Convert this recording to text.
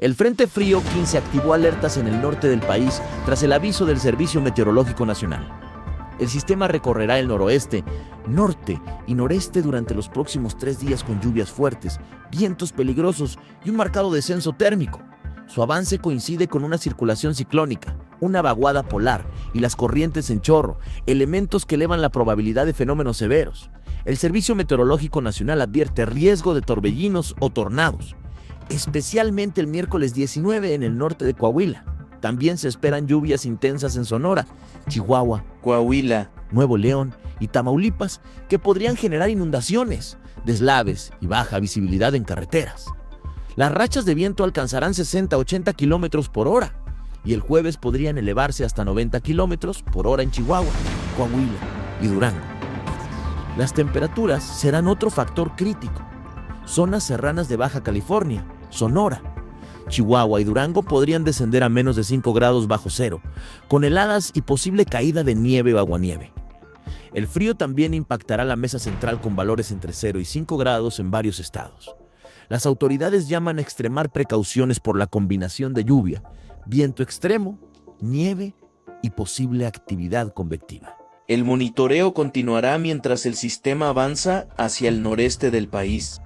El Frente Frío 15 activó alertas en el norte del país tras el aviso del Servicio Meteorológico Nacional. El sistema recorrerá el noroeste, norte y noreste durante los próximos 3 días con lluvias fuertes, vientos peligrosos y un marcado descenso térmico. Su avance coincide con una circulación ciclónica, una vaguada polar y las corrientes en chorro, elementos que elevan la probabilidad de fenómenos severos. El Servicio Meteorológico Nacional advierte riesgo de torbellinos o tornados, especialmente el miércoles 19 en el norte de Coahuila. También se esperan lluvias intensas en Sonora, Chihuahua, Coahuila, Nuevo León y Tamaulipas que podrían generar inundaciones, deslaves y baja visibilidad en carreteras. Las rachas de viento alcanzarán 60 a 80 kilómetros por hora y el jueves podrían elevarse hasta 90 kilómetros por hora en Chihuahua, Coahuila y Durango. Las temperaturas serán otro factor crítico. Zonas serranas de Baja California, Sonora, Chihuahua y Durango podrían descender a menos de 5 grados bajo cero, con heladas y posible caída de nieve o aguanieve. El frío también impactará la mesa central con valores entre 0 y 5 grados en varios estados. Las autoridades llaman a extremar precauciones por la combinación de lluvia, viento extremo, nieve y posible actividad convectiva. El monitoreo continuará mientras el sistema avanza hacia el noreste del país.